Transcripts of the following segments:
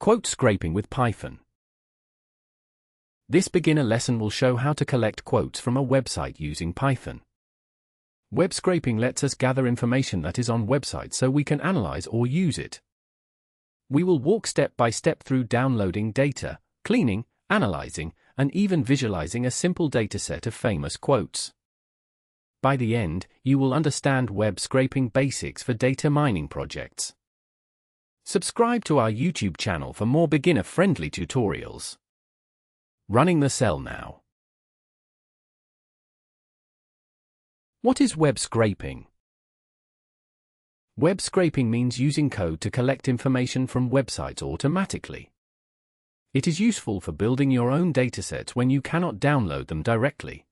Quote scraping with Python. This beginner lesson will show how to collect quotes from a website using Python. Web scraping lets us gather information that is on websites so we can analyze or use it. We will walk step by step through downloading data, cleaning, analyzing, and even visualizing a simple dataset of famous quotes. By the end, you will understand web scraping basics for data mining projects. Subscribe to our YouTube channel for more beginner-friendly tutorials. Running the cell now. What is web scraping? Web scraping means using code to collect information from websites automatically. It is useful for building your own datasets when you cannot download them directly.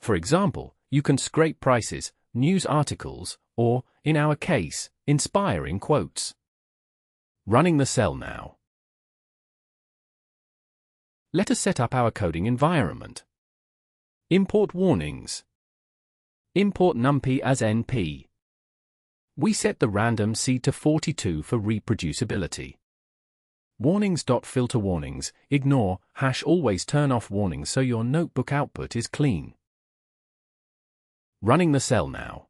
For example, you can scrape prices, news articles, or, in our case, inspiring quotes. Running the cell now. Let us set up our coding environment. Import warnings. Import numpy as np. We set the random seed to 42 for reproducibility. Warnings.filter warnings, ignore, #always turn off warnings so your notebook output is clean. Running the cell now.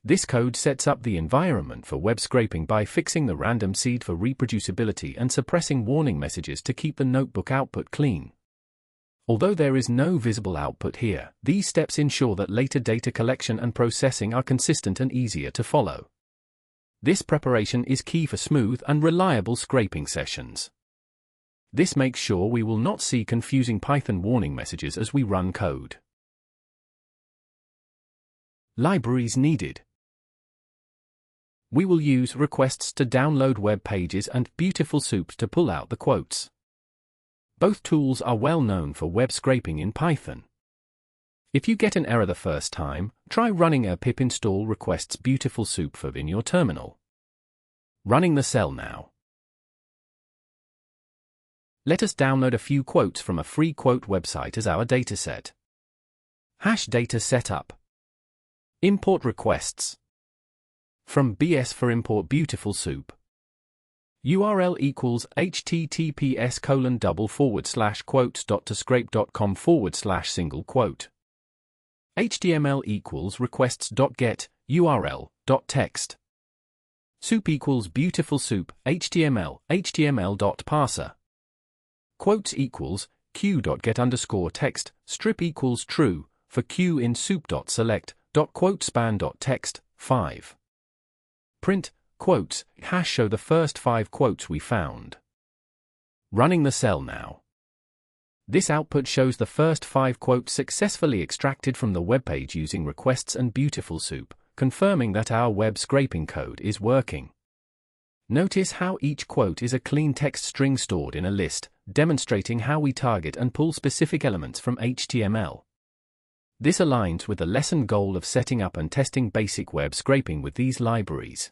This code sets up the environment for web scraping by fixing the random seed for reproducibility and suppressing warning messages to keep the notebook output clean. Although there is no visible output here, these steps ensure that later data collection and processing are consistent and easier to follow. This preparation is key for smooth and reliable scraping sessions. This makes sure we will not see confusing Python warning messages as we run code. Libraries needed. We will use requests to download web pages and beautiful soups to pull out the quotes. Both tools are well known for web scraping in Python. If you get an error the first time, try running a pip install requests beautiful soup for in your terminal. Running the cell now. Let us download a few quotes from a free quote website as our dataset. #data setup. Import requests. From BS for import beautiful soup. URL equals https://quotes.toscrape.com/single quote. HTML equals requests.get URL.text. Soup equals beautiful soup HTML.parser. Quotes equals q.get_text strip equals true for q in soup.select.quotespan.text 5. Print quotes #show the first 5 quotes we found. Running the cell now. This output shows the first 5 quotes successfully extracted from the web page using requests and beautiful soup, confirming that our web scraping code is working. Notice how each quote is a clean text string stored in a list, demonstrating how we target and pull specific elements from HTML. This aligns with the lesson goal of setting up and testing basic web scraping with these libraries.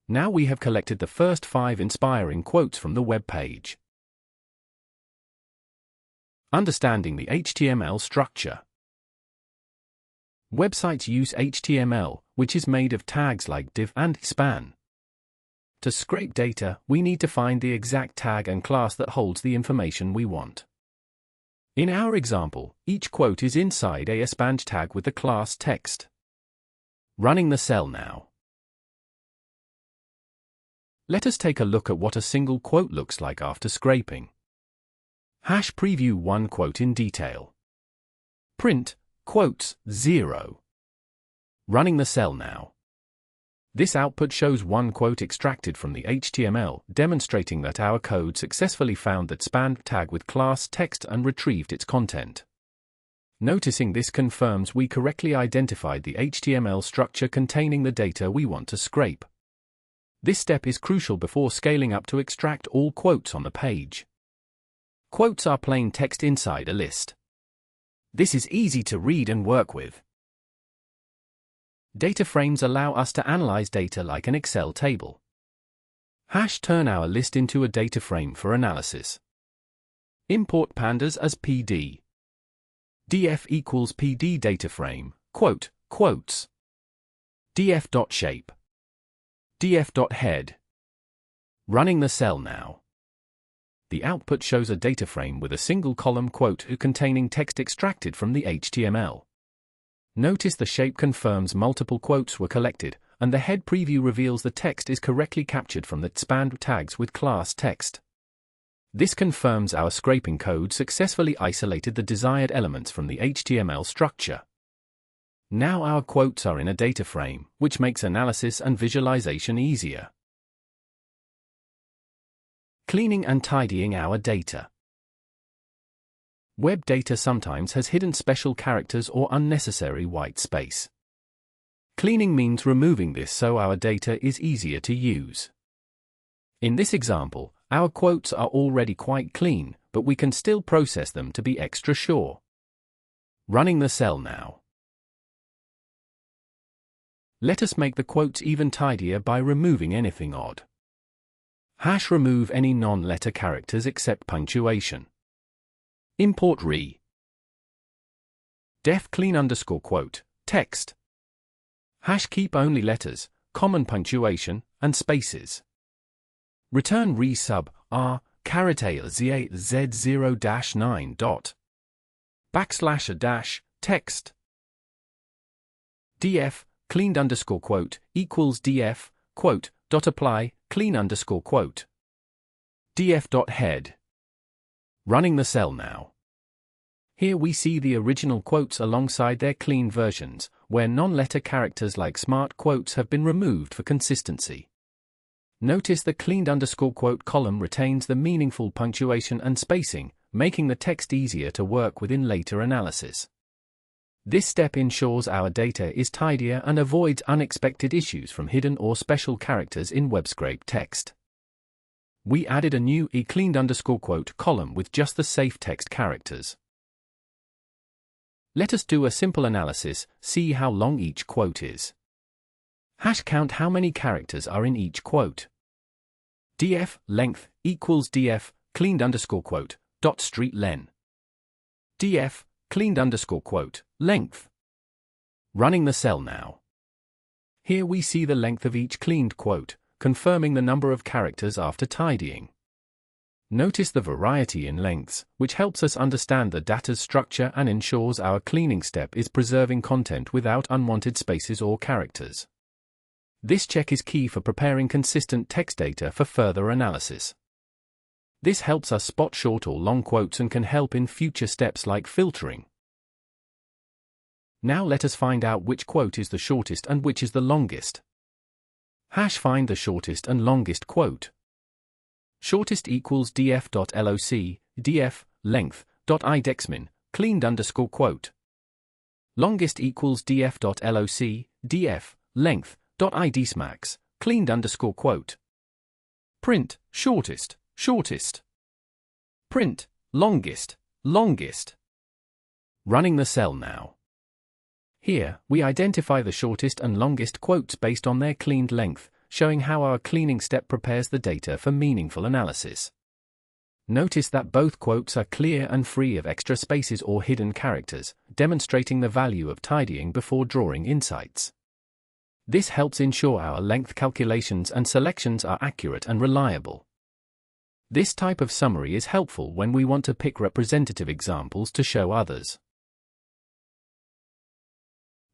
Now we have collected the first 5 inspiring quotes from the web page. Understanding the HTML structure. Websites use HTML, which is made of tags like div and span. To scrape data, we need to find the exact tag and class that holds the information we want. In our example, each quote is inside a span tag with the class text. Running the cell now. Let us take a look at what a single quote looks like after scraping. #preview one quote in detail. Print quotes 0. Running the cell now. This output shows one quote extracted from the HTML, demonstrating that our code successfully found that span tag with class text and retrieved its content. Noticing this confirms we correctly identified the HTML structure containing the data we want to scrape. This step is crucial before scaling up to extract all quotes on the page. Quotes are plain text inside a list. This is easy to read and work with. Data frames allow us to analyze data like an Excel table. Turn our list into a data frame for analysis. Import pandas as PD. df equals PD data frame, quotes. df.shape. df.head. Running the cell now. The output shows a data frame with a single column quote containing text extracted from the HTML. Notice the shape confirms multiple quotes were collected, and the head preview reveals the text is correctly captured from the span tags with class text. This confirms our scraping code successfully isolated the desired elements from the HTML structure. Now our quotes are in a data frame, which makes analysis and visualization easier. Cleaning and tidying our data. Web data sometimes has hidden special characters or unnecessary white space. Cleaning means removing this so our data is easier to use. In this example, our quotes are already quite clean, but we can still process them to be extra sure. Running the cell now. Let us make the quotes even tidier by removing anything odd. Remove any non-letter characters except punctuation. Import def clean underscore quote, text. Keep only letters, common punctuation, and spaces. Return sub r character z0-9 dot backslash a dash text. Df cleaned underscore quote equals df quote dot apply clean underscore quote. df.head. Running the cell now. Here we see the original quotes alongside their clean versions, where non-letter characters like smart quotes have been removed for consistency. Notice the cleaned underscore quote column retains the meaningful punctuation and spacing, making the text easier to work with in later analysis. This step ensures our data is tidier and avoids unexpected issues from hidden or special characters in web scrape text. We added a new cleaned underscore quote column with just the safe text characters. Let us do a simple analysis, see how long each quote is. Count how many characters are in each quote. Df length equals df cleaned underscore quote dot street len. Df cleaned underscore quote length. Running the cell now. Here we see the length of each cleaned quote, confirming the number of characters after tidying. Notice the variety in lengths, which helps us understand the data's structure and ensures our cleaning step is preserving content without unwanted spaces or characters. This check is key for preparing consistent text data for further analysis. This helps us spot short or long quotes and can help in future steps like filtering. Now let us find out which quote is the shortest and which is the longest. Find the shortest and longest quote. Shortest equals df.loc, df, length, .idexmin, cleaned underscore quote. Longest equals df.loc, df, length, .idsmax, cleaned underscore quote. Print, shortest, shortest. Print, longest, longest. Running the cell now. Here, we identify the shortest and longest quotes based on their cleaned length, showing how our cleaning step prepares the data for meaningful analysis. Notice that both quotes are clear and free of extra spaces or hidden characters, demonstrating the value of tidying before drawing insights. This helps ensure our length calculations and selections are accurate and reliable. This type of summary is helpful when we want to pick representative examples to show others.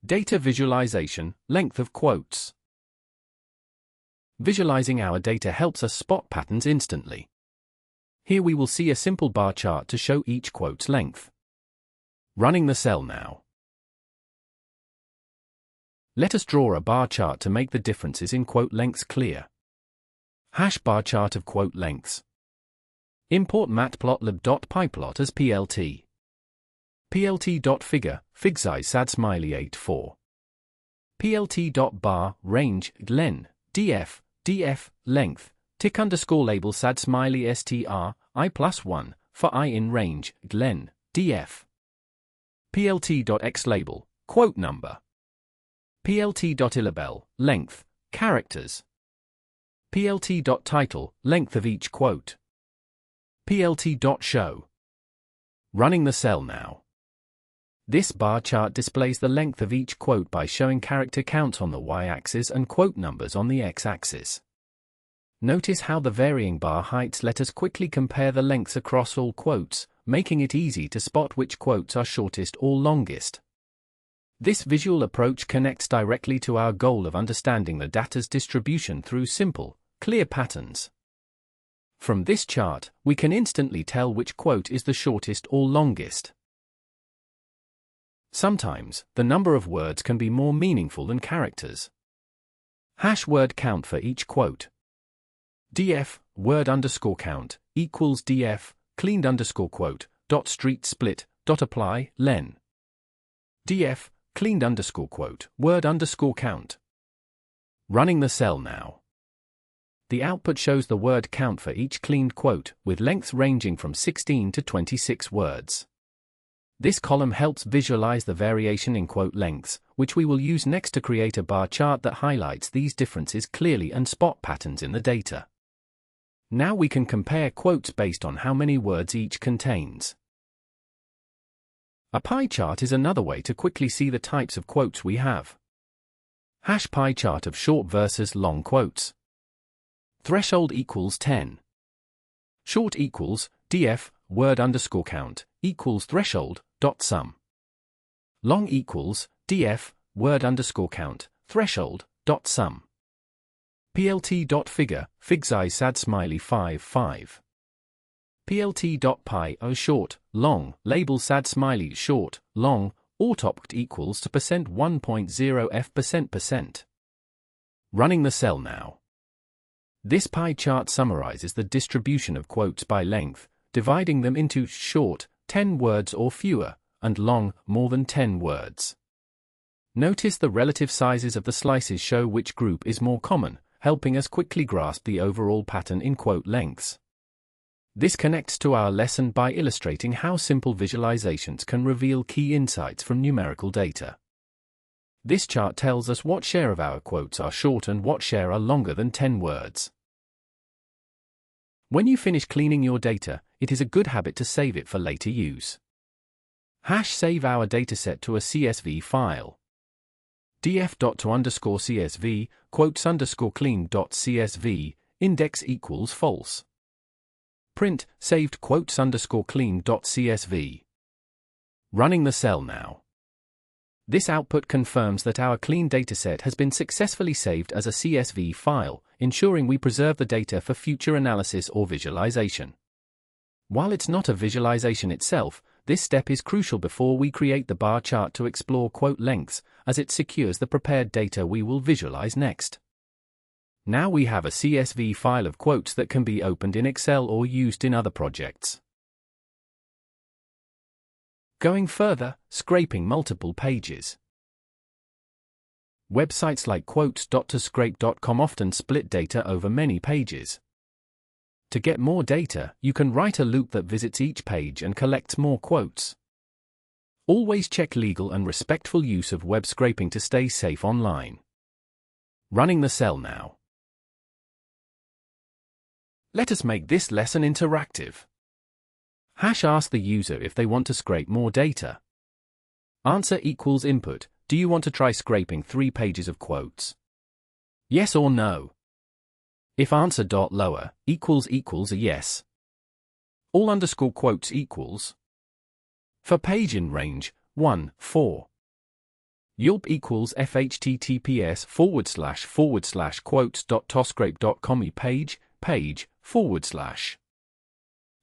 Data visualization, length of quotes. Visualizing our data helps us spot patterns instantly. Here we will see a simple bar chart to show each quote's length. Running the cell now. Let us draw a bar chart to make the differences in quote lengths clear. Bar chart of quote lengths. Import matplotlib.pyplot as plt. plt.figure, fig size sad smiley 84. plt.bar, range, len, df, df, length, tick underscore label sad smiley str, I+1, for I in range, len, df. plt.xlabel, quote number. plt.ilabel, length, characters. plt.title, length of each quote. plt.show. Running the cell now. This bar chart displays the length of each quote by showing character counts on the y-axis and quote numbers on the x-axis. Notice how the varying bar heights let us quickly compare the lengths across all quotes, making it easy to spot which quotes are shortest or longest. This visual approach connects directly to our goal of understanding the data's distribution through simple, clear patterns. From this chart, we can instantly tell which quote is the shortest or longest. Sometimes, the number of words can be more meaningful than characters. Hash word count for each quote. df word underscore count equals df cleaned underscore quote dot street split dot apply len. df cleaned underscore quote word underscore count. Running the cell now. The output shows the word count for each cleaned quote, with lengths ranging from 16 to 26 words. This column helps visualize the variation in quote lengths, which we will use next to create a bar chart that highlights these differences clearly and spot patterns in the data. Now we can compare quotes based on how many words each contains. A pie chart is another way to quickly see the types of quotes we have. Hash pie chart of short versus long quotes. Threshold equals 10. Short equals df word underscore count equals threshold dot sum. Long equals df word underscore count threshold dot sum. plt dot figure fig size sad smiley 5 plt dot pie o short long label sad smiley short long autopt equals to %1.0f%. Running the cell now. This pie chart summarizes the distribution of quotes by length, dividing them into short, 10 words or fewer, and long, more than 10 words. Notice the relative sizes of the slices show which group is more common, helping us quickly grasp the overall pattern in quote lengths. This connects to our lesson by illustrating how simple visualizations can reveal key insights from numerical data. This chart tells us what share of our quotes are short and what share are longer than 10 words. When you finish cleaning your data, it is a good habit to save it for later use. Hash save our dataset to a CSV file. df.to_CSV, quotes_clean.csv, index equals false. Print, saved quotes_clean.csv. Running the cell now. This output confirms that our clean dataset has been successfully saved as a CSV file, ensuring we preserve the data for future analysis or visualization. While it's not a visualization itself, this step is crucial before we create the bar chart to explore quote lengths, as it secures the prepared data we will visualize next. Now we have a CSV file of quotes that can be opened in Excel or used in other projects. Going further, scraping multiple pages. Websites like quotes.toscrape.com often split data over many pages. To get more data, you can write a loop that visits each page and collects more quotes. Always check legal and respectful use of web scraping to stay safe online. Running the cell now. Let us make this lesson interactive. Hash asks the user if they want to scrape more data. Answer equals input. Do you want to try scraping 3 pages of quotes? Yes or no? If answer .lower equals a yes. All underscore quotes equals. For page in range 1, 4. Yelp equals https://quotes.toscrape.com page /.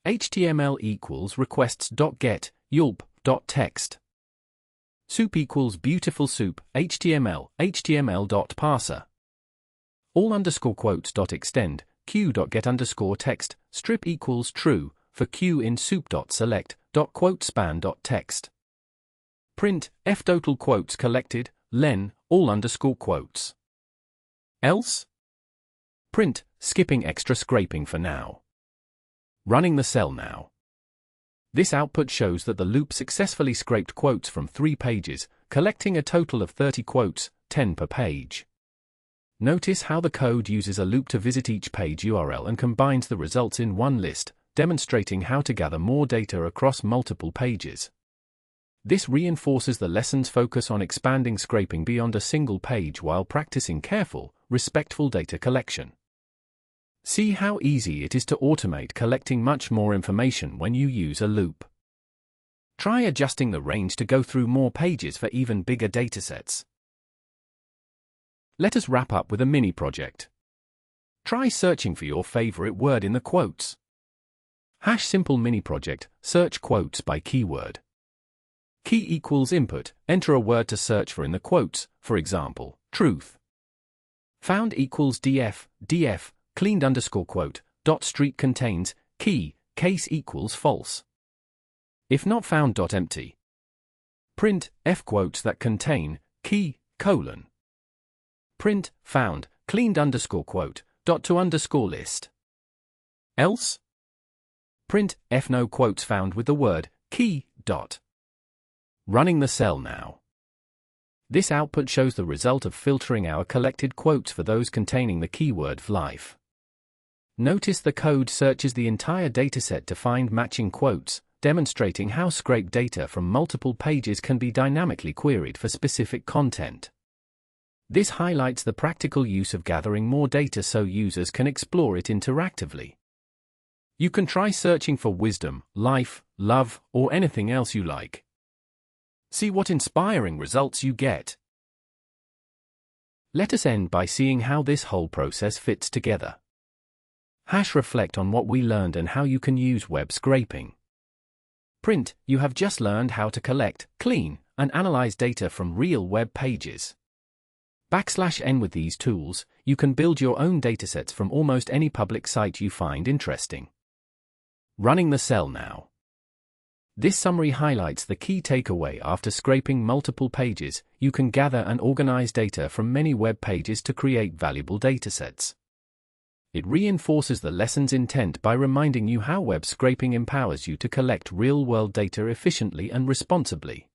HTML equals requests.get yelp.text. Soup equals beautiful soup HTML.parser. All underscore quotes.extend q.get_text strip equals true for q in soup.select.quotespan.text. Print f total quotes collected len all underscore quotes. Else? Print skipping extra scraping for now. Running the cell now. This output shows that the loop successfully scraped quotes from 3 pages, collecting a total of 30 quotes, 10 per page. Notice how the code uses a loop to visit each page URL and combines the results in one list, demonstrating how to gather more data across multiple pages. This reinforces the lesson's focus on expanding scraping beyond a single page while practicing careful, respectful data collection. See how easy it is to automate collecting much more information when you use a loop. Try adjusting the range to go through more pages for even bigger datasets. Let us wrap up with a mini project. Try searching for your favorite word in the quotes. Simple mini project, search quotes by keyword. Key equals input, enter a word to search for in the quotes, for example, truth. Found equals df, cleaned underscore quote, dot street contains, key, case equals false. If not found dot empty. Print, f quotes that contain, key, colon. Print, found, cleaned underscore quote, dot to underscore list. Else? Print, f no quotes found with the word, key, dot. Running the cell now. This output shows the result of filtering our collected quotes for those containing the keyword life. Notice the code searches the entire dataset to find matching quotes, demonstrating how scraped data from multiple pages can be dynamically queried for specific content. This highlights the practical use of gathering more data so users can explore it interactively. You can try searching for wisdom, life, love, or anything else you like. See what inspiring results you get. Let us end by seeing how this whole process fits together. Reflect on what we learned and how you can use web scraping. Print, you have just learned how to collect, clean, and analyze data from real web pages. \n with these tools, you can build your own datasets from almost any public site you find interesting. Running the cell now. This summary highlights the key takeaway. After scraping multiple pages, you can gather and organize data from many web pages to create valuable datasets. It reinforces the lesson's intent by reminding you how web scraping empowers you to collect real-world data efficiently and responsibly.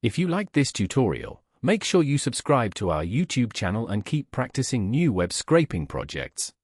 If you liked this tutorial, make sure you subscribe to our YouTube channel and keep practicing new web scraping projects.